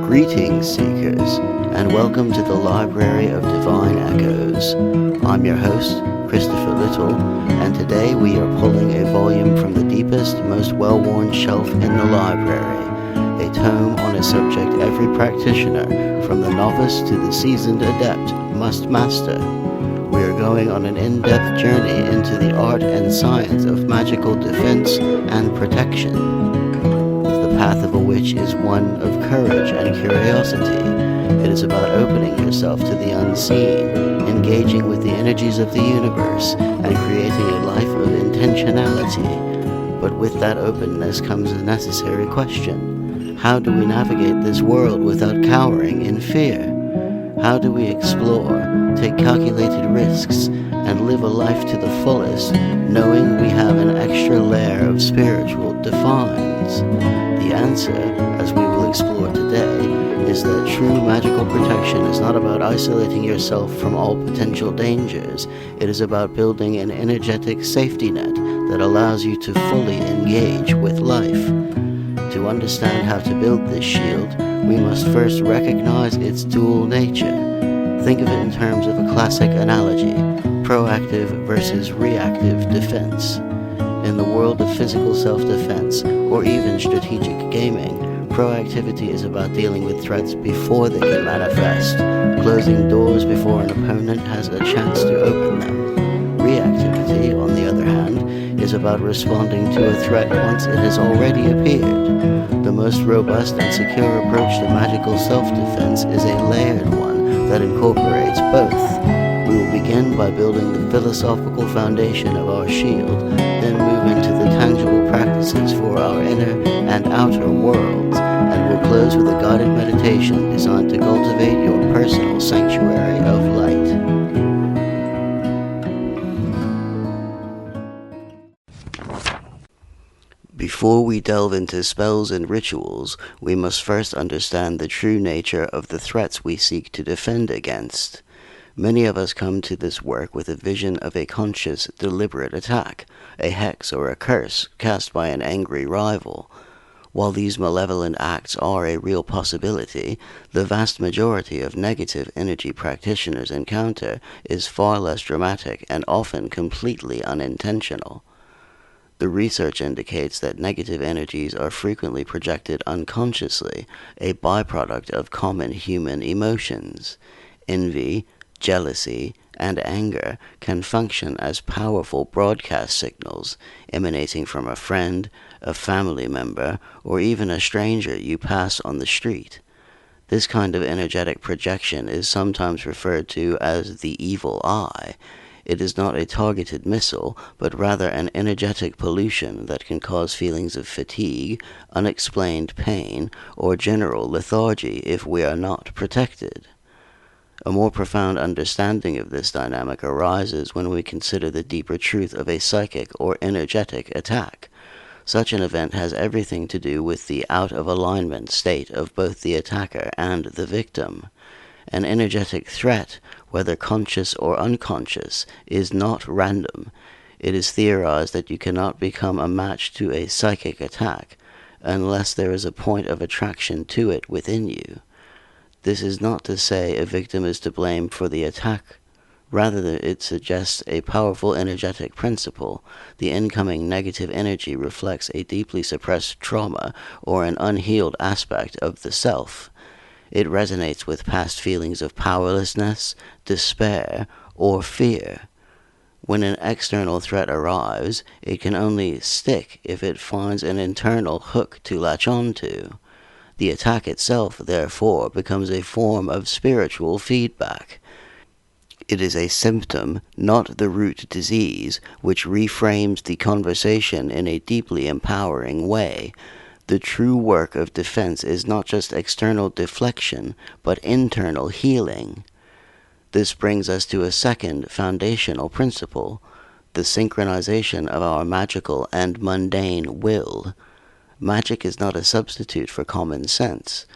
Greetings, Seekers, and welcome to the Library of Divine Echoes. I'm your host, Christopher Little, and today we are pulling a volume from the deepest, most well-worn shelf in the library, a tome on a subject every practitioner, from the novice to the seasoned adept, must master. We are going on an in-depth journey into the art and science of magical defense and protection. The path of a witch is one of courage and curiosity. It is about opening yourself to the unseen, engaging with the energies of the universe, and creating a life of intentionality. But with that openness comes a necessary question. How do we navigate this world without cowering in fear? How do we explore, take calculated risks, and live a life to the fullest, knowing we have an extra layer of spiritual defines? The answer, as we will explore today, is that true magical protection is not about isolating yourself from all potential dangers. It is about building an energetic safety net that allows you to fully engage with life. To understand how to build this shield, we must first recognize its dual nature. Think of it in terms of a classic analogy, proactive versus reactive defense. In the world of physical self-defense, or even strategic gaming, proactivity is about dealing with threats before they can manifest, closing doors before an opponent has a chance to open them. Reactivity, on the other hand, is about responding to a threat once it has already appeared. The most robust and secure approach to magical self-defense is a layered one that incorporates both. We will begin by building the philosophical foundation of our shield, then move into the tangible practices for our inner and outer worlds, and we'll close with a guided meditation designed to cultivate your personal sanctuary of light. Before we delve into spells and rituals, we must first understand the true nature of the threats we seek to defend against. Many of us come to this work with a vision of a conscious, deliberate attack, a hex or a curse cast by an angry rival. While these malevolent acts are a real possibility, the vast majority of negative energy practitioners encounter is far less dramatic and often completely unintentional. The research indicates that negative energies are frequently projected unconsciously, a byproduct of common human emotions. Envy, jealousy, and anger can function as powerful broadcast signals emanating from a friend, a family member, or even a stranger you pass on the street. This kind of energetic projection is sometimes referred to as the evil eye. It is not a targeted missile, but rather an energetic pollution that can cause feelings of fatigue, unexplained pain, or general lethargy if we are not protected. A more profound understanding of this dynamic arises when we consider the deeper truth of a psychic or energetic attack. Such an event has everything to do with the out-of-alignment state of both the attacker and the victim. An energetic threat, whether conscious or unconscious, is not random. It is theorized that you cannot become a match to a psychic attack unless there is a point of attraction to it within you. This is not to say a victim is to blame for the attack. Rather, it suggests a powerful energetic principle. The incoming negative energy reflects a deeply suppressed trauma or an unhealed aspect of the self. It resonates with past feelings of powerlessness, despair, or fear. When an external threat arrives, it can only stick if it finds an internal hook to latch onto. The attack itself, therefore, becomes a form of spiritual feedback. It is a symptom, not the root disease, which reframes the conversation in a deeply empowering way. The true work of defense is not just external deflection, but internal healing. This brings us to a second foundational principle, the synchronization of our magical and mundane will. Magic is not a substitute for common sense.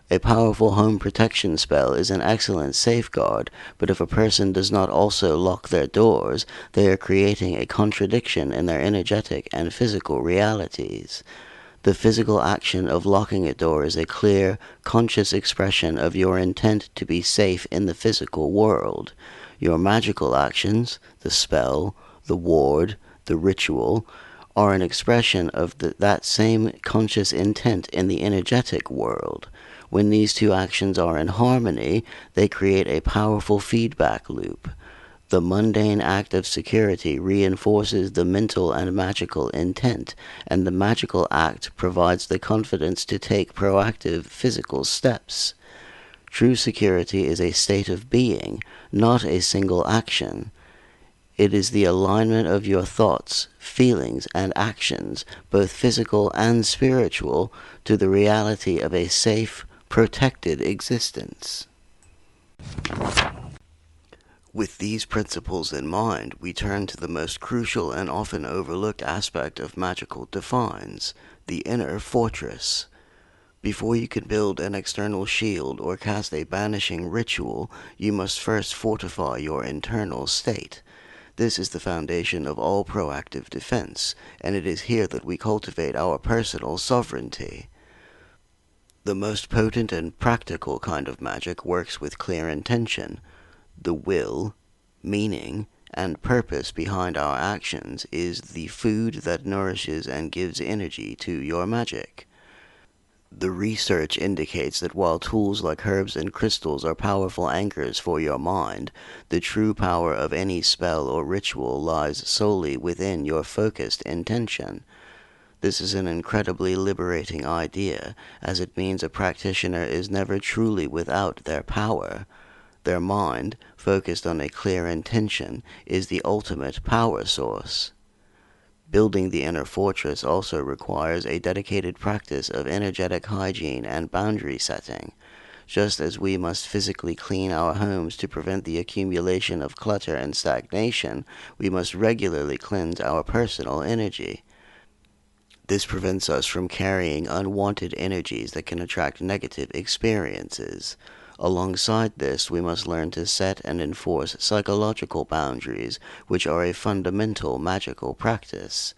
A powerful home protection spell is an excellent safeguard, but if a person does not also lock their doors, they are creating a contradiction in their energetic and physical realities. The physical action of locking a door is a clear, conscious expression of your intent to be safe in the physical world. Your magical actions, the spell, the ward, the ritual, are an expression of that same conscious intent in the energetic world. When these two actions are in harmony, they create a powerful feedback loop. The mundane act of security reinforces the mental and magical intent, and the magical act provides the confidence to take proactive physical steps. True security is a state of being, not a single action. It is the alignment of your thoughts, feelings, and actions, both physical and spiritual, to the reality of a safe, protected existence. With these principles in mind, we turn to the most crucial and often overlooked aspect of Magickal defines, the inner fortress. Before you can build an external shield or cast a banishing ritual, you must first fortify your internal state. This is the foundation of all proactive defense, and it is here that we cultivate our personal sovereignty. The most potent and practical kind of magic works with clear intention. The will, meaning, and purpose behind our actions is the food that nourishes and gives energy to your magic. The research indicates that while tools like herbs and crystals are powerful anchors for your mind, the true power of any spell or ritual lies solely within your focused intention. This is an incredibly liberating idea, as it means a practitioner is never truly without their power. Their mind, focused on a clear intention, is the ultimate power source. Building the inner fortress also requires a dedicated practice of energetic hygiene and boundary setting. Just as we must physically clean our homes to prevent the accumulation of clutter and stagnation, we must regularly cleanse our personal energy. This prevents us from carrying unwanted energies that can attract negative experiences. Alongside this, we must learn to set and enforce psychological boundaries, which are a fundamental magical practice.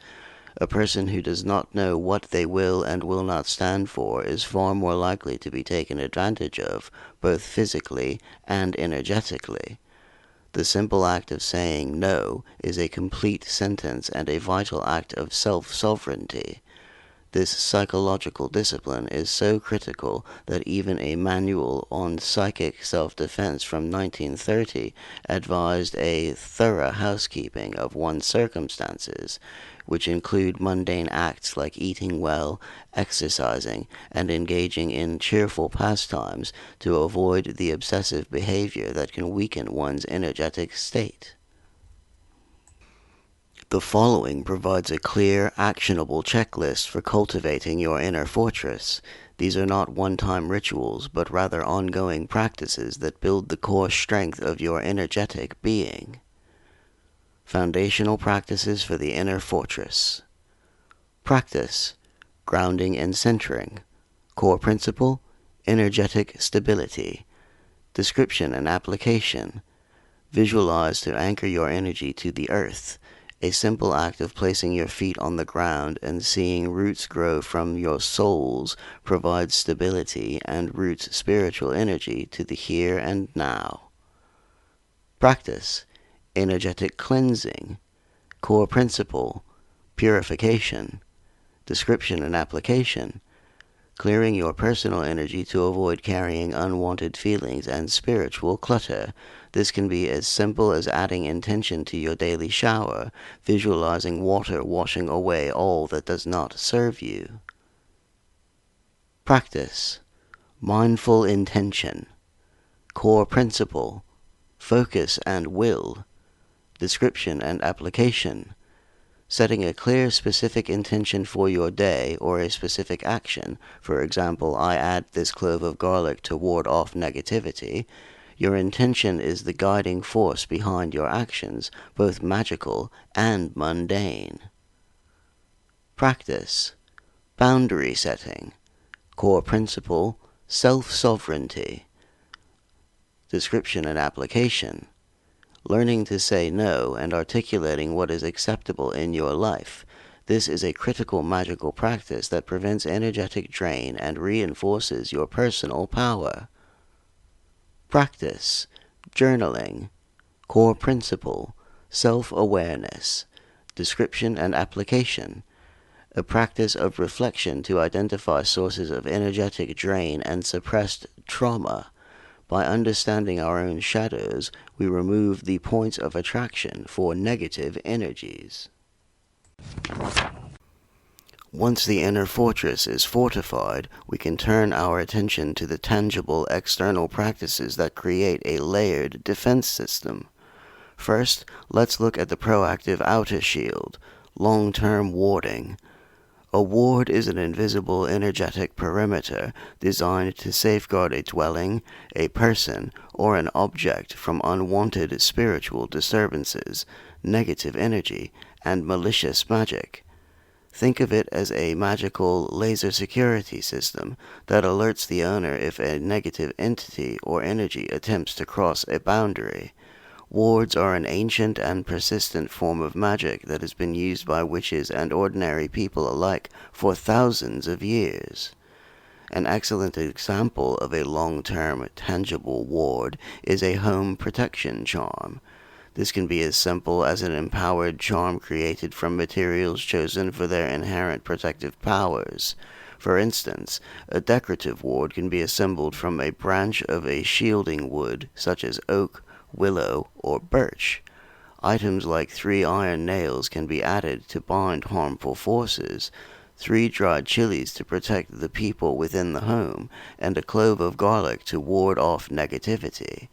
A person who does not know what they will and will not stand for is far more likely to be taken advantage of, both physically and energetically. The simple act of saying no is a complete sentence and a vital act of self-sovereignty. This psychological discipline is so critical that even a manual on psychic self-defense from 1930 advised a thorough housekeeping of one's circumstances, which include mundane acts like eating well, exercising, and engaging in cheerful pastimes to avoid the obsessive behavior that can weaken one's energetic state. The following provides a clear, actionable checklist for cultivating your inner fortress. These are not one-time rituals, but rather ongoing practices that build the core strength of your energetic being. Foundational practices for the inner fortress. Practice: grounding and centering. Core principle: energetic stability. Description and application: visualize to anchor your energy to the earth. A simple act of placing your feet on the ground and seeing roots grow from your soles provides stability and roots spiritual energy to the here and now. Practice: energetic cleansing. Core principle: purification. Description and application: clearing your personal energy to avoid carrying unwanted feelings and spiritual clutter. This can be as simple as adding intention to your daily shower, visualizing water washing away all that does not serve you. Practice: mindful intention. Core principle: focus and will. Description and application: setting a clear, specific intention for your day or a specific action. For example, I add this clove of garlic to ward off negativity. Your intention is the guiding force behind your actions, both magical and mundane. Practice: boundary setting. Core principle: self-sovereignty. Description and application: learning to say no and articulating what is acceptable in your life. This is a critical magical practice that prevents energetic drain and reinforces your personal power. Practice, journaling, core principle, self-awareness, description and application. A practice of reflection to identify sources of energetic drain and suppressed trauma. By understanding our own shadows, we remove the points of attraction for negative energies. Once the inner fortress is fortified, we can turn our attention to the tangible external practices that create a layered defense system. First, let's look at the proactive outer shield, long-term warding. A ward is an invisible energetic perimeter designed to safeguard a dwelling, a person, or an object from unwanted spiritual disturbances, negative energy, and malicious magic. Think of it as a magical laser security system that alerts the owner if a negative entity or energy attempts to cross a boundary. Wards are an ancient and persistent form of magic that has been used by witches and ordinary people alike for thousands of years. An excellent example of a long-term, tangible ward is a home protection charm. This can be as simple as an empowered charm created from materials chosen for their inherent protective powers. For instance, a decorative ward can be assembled from a branch of a shielding wood, such as oak, willow, or birch. Items like 3 iron nails can be added to bind harmful forces, 3 dried chilies to protect the people within the home, and a clove of garlic to ward off negativity.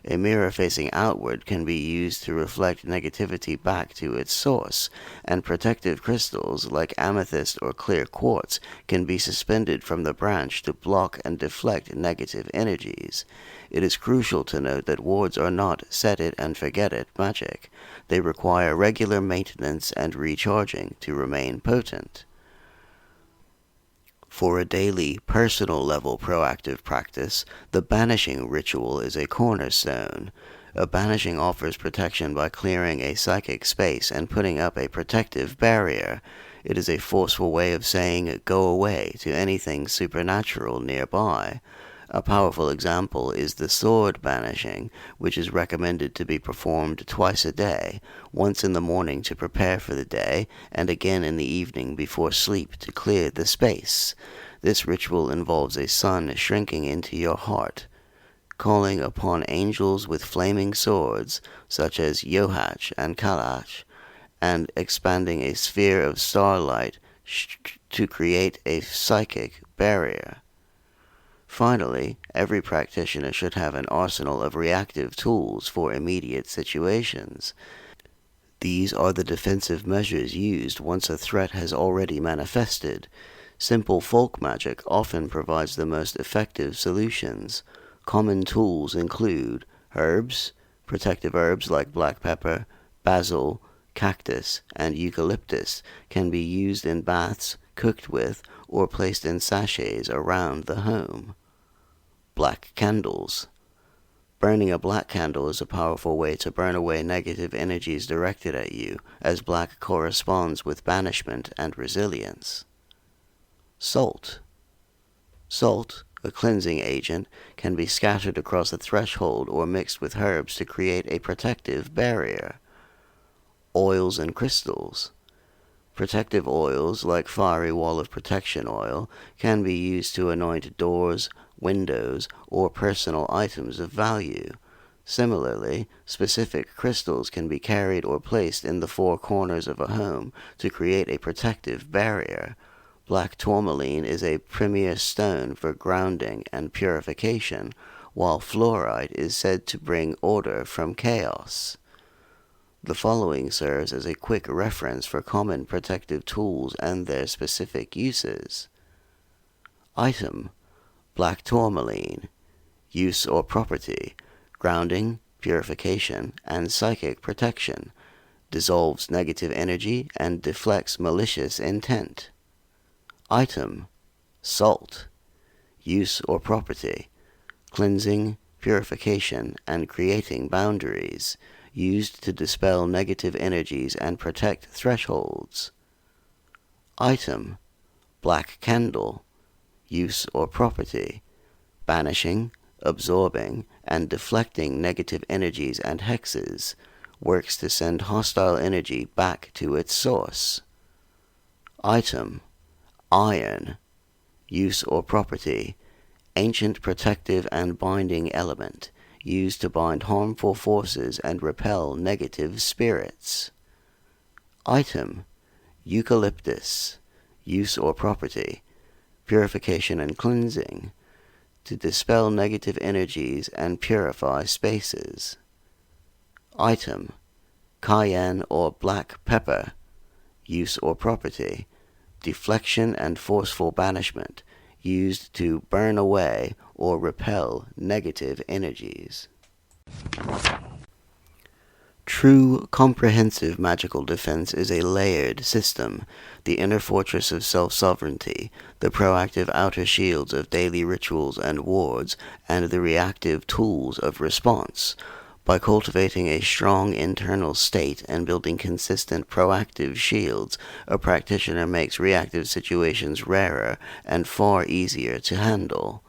A mirror facing outward can be used to reflect negativity back to its source, and protective crystals like amethyst or clear quartz can be suspended from the branch to block and deflect negative energies. It is crucial to note that wards are not set-it-and-forget-it magic. They require regular maintenance and recharging to remain potent. For a daily, personal-level proactive practice, the banishing ritual is a cornerstone. A banishing offers protection by clearing a psychic space and putting up a protective barrier. It is a forceful way of saying "go away" to anything supernatural nearby. A powerful example is the sword banishing, which is recommended to be performed twice a day, once in the morning to prepare for the day, and again in the evening before sleep to clear the space. This ritual involves a sun shrinking into your heart, calling upon angels with flaming swords, such as Yohach and Kalach, and expanding a sphere of starlight to create a psychic barrier. Finally, every practitioner should have an arsenal of reactive tools for immediate situations. These are the defensive measures used once a threat has already manifested. Simple folk magic often provides the most effective solutions. Common tools include herbs, protective herbs like black pepper, basil, cactus, and eucalyptus can be used in baths, cooked with, or placed in sachets around the home. Black candles. Burning a black candle is a powerful way to burn away negative energies directed at you, as black corresponds with banishment and resilience. Salt. Salt, a cleansing agent, can be scattered across the threshold or mixed with herbs to create a protective barrier. Oils and crystals. Protective oils, like Fiery Wall of Protection oil, can be used to anoint doors, windows, or personal items of value. Similarly, specific crystals can be carried or placed in the 4 corners of a home to create a protective barrier. Black tourmaline is a premier stone for grounding and purification, while fluorite is said to bring order from chaos. The following serves as a quick reference for common protective tools and their specific uses. Item: black tourmaline. Use or property: grounding, purification, and psychic protection. Dissolves negative energy and deflects malicious intent. Item: salt. Use or property: cleansing, purification, and creating boundaries. Used to dispel negative energies and protect thresholds. Item: black candle. Use or property: banishing, absorbing, and deflecting negative energies and hexes. Works to send hostile energy back to its source. Item: iron. Use or property: ancient protective and binding element, used to bind harmful forces and repel negative spirits. Item: eucalyptus. Use or property: purification and cleansing, to dispel negative energies and purify spaces. Item: cayenne or black pepper. Use or property: deflection and forceful banishment, used to burn away or repel negative energies. True, comprehensive magical defense is a layered system, the inner fortress of self-sovereignty, the proactive outer shields of daily rituals and wards, and the reactive tools of response. By cultivating a strong internal state and building consistent proactive shields, a practitioner makes reactive situations rarer and far easier to handle.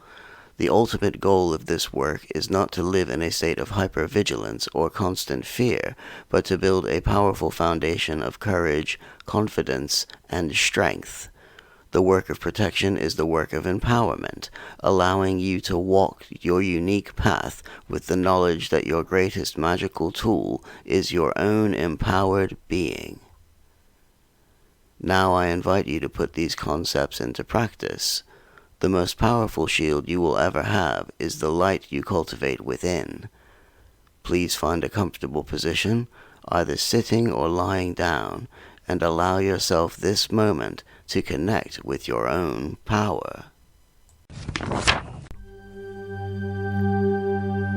The ultimate goal of this work is not to live in a state of hypervigilance or constant fear, but to build a powerful foundation of courage, confidence, and strength. The work of protection is the work of empowerment, allowing you to walk your unique path with the knowledge that your greatest magical tool is your own empowered being. Now I invite you to put these concepts into practice. The most powerful shield you will ever have is the light you cultivate within. Please find a comfortable position, either sitting or lying down, and allow yourself this moment to connect with your own power.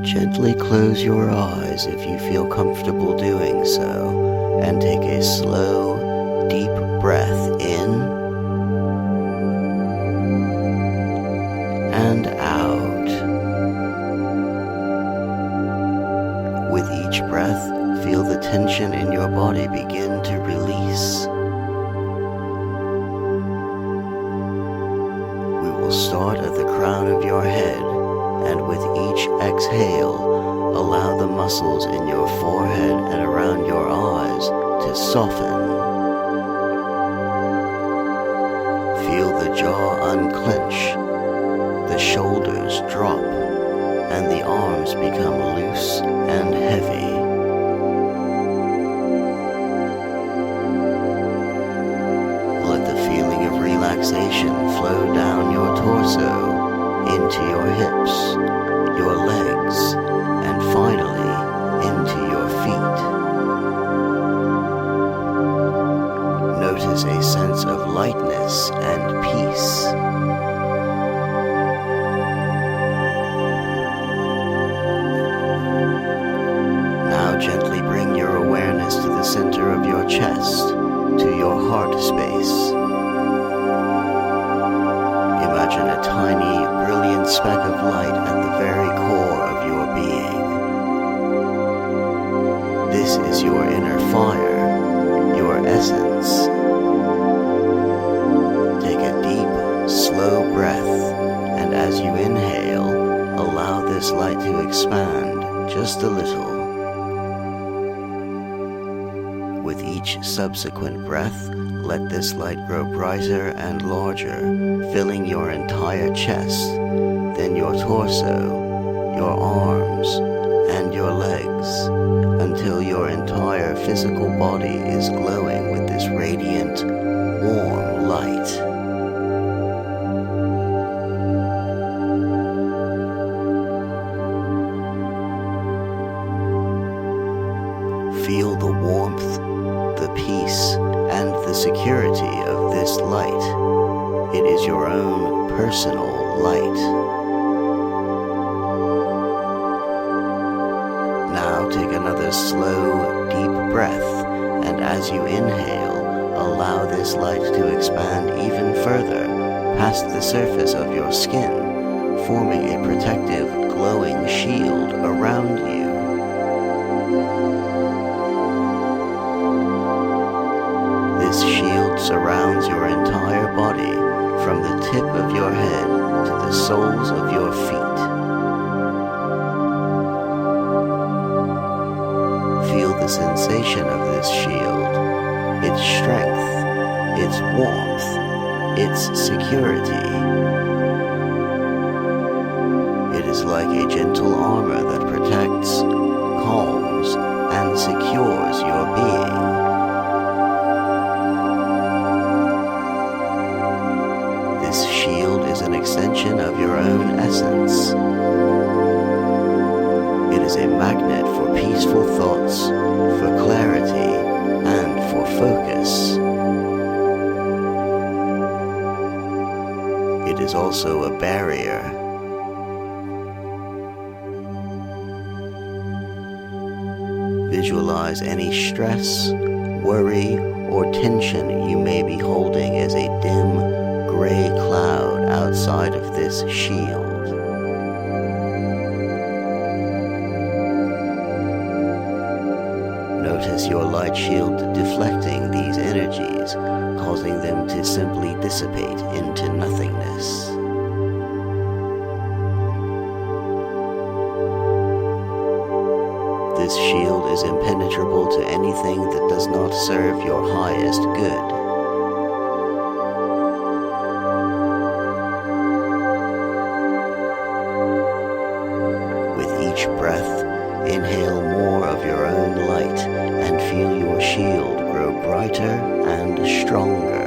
Gently close your eyes if you feel comfortable doing so, and take a slow, deep breath in and out. With each breath, feel the tension in your body begin to release. We will start at the crown of your head, and with each exhale, allow the muscles in your forehead and around your eyes to soften. Feel the jaw unclench, the shoulders drop, and the arms become loose and heavy. Let the feeling of relaxation flow down your torso, into your hips, your legs, and finally into your feet. Notice a sense of lightness and peace. Now gently bring your awareness to the center of your chest, to your heart space. Imagine a tiny, brilliant speck of light at the very core of your being. This is your inner fire, your essence. Take a deep, slow breath, and as you inhale, allow this light to expand just a little. With each subsequent breath, let this light grow brighter and larger, filling your entire chest, then your torso, your arms, and your legs, until your entire physical body is glowing with this radiant, warm light. Feel the warmth, the peace, and the security of this light. It is your own personal light. Now take another slow, deep breath, and as you inhale, allow this light to expand even further past the surface of your skin, forming a protective, glowing shield around you. This shield surrounds your entire body from the tip of your head to the soles of your feet. Feel the sensation of this shield, its strength, its warmth, its security. It is like a gentle armor that protects, calms, and secures your being. This shield is an extension of your own essence. It is a magnet for peaceful thoughts, for clarity, and for focus. It is also a barrier. Visualize any stress, worry, or tension you may be holding as a dim, gray cloud outside of this shield. Notice your light shield deflecting these energies, causing them to simply dissipate into nothingness. This shield is impenetrable to anything that does not serve your highest good. With each breath, inhale more of your own light and feel your shield grow brighter and stronger.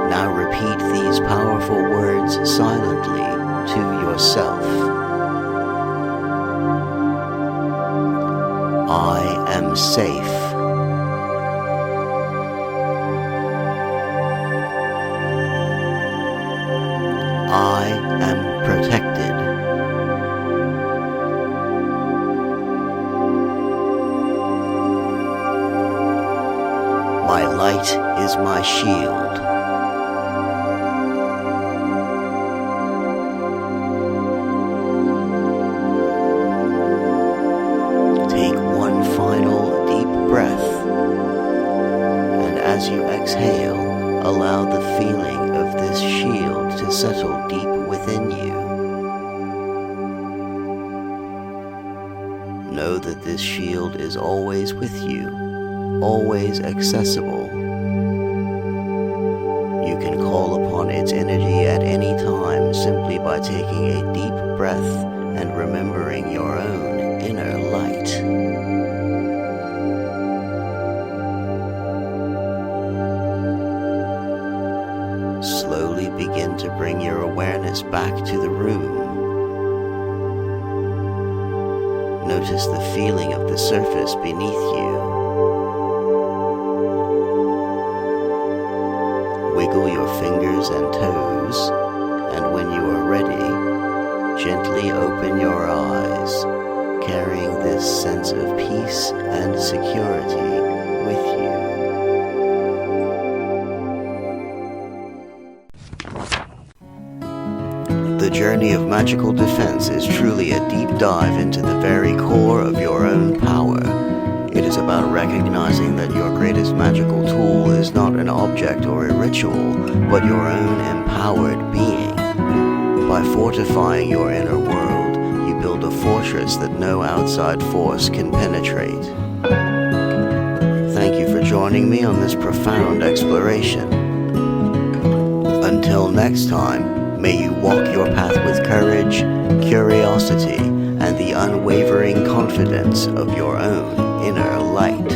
Now repeat these powerful words silently to yourself. I am safe. I am protected. My light is my shield. Take one final deep breath, and as you exhale, allow the feeling of this shield to settle deep within you. Know that this shield is always with you, always accessible. You can call upon its energy at any time simply by taking a deep breath and remembering your own inner light. Slowly begin to bring your awareness back to the room. Notice the feeling of the surface beneath you. Wiggle your fingers and toes, and when you are ready, gently open your eyes, carrying this sense of peace and security with you. The journey of magical defense is truly a deep dive into the very core of your own power. It is about recognizing that your greatest magical tool is not an object or a ritual, but your own empowered being. By fortifying your inner world, you build a fortress that no outside force can penetrate. Thank you for joining me on this profound exploration. Until next time, may you walk your path with courage, curiosity, and the unwavering confidence of your own inner light.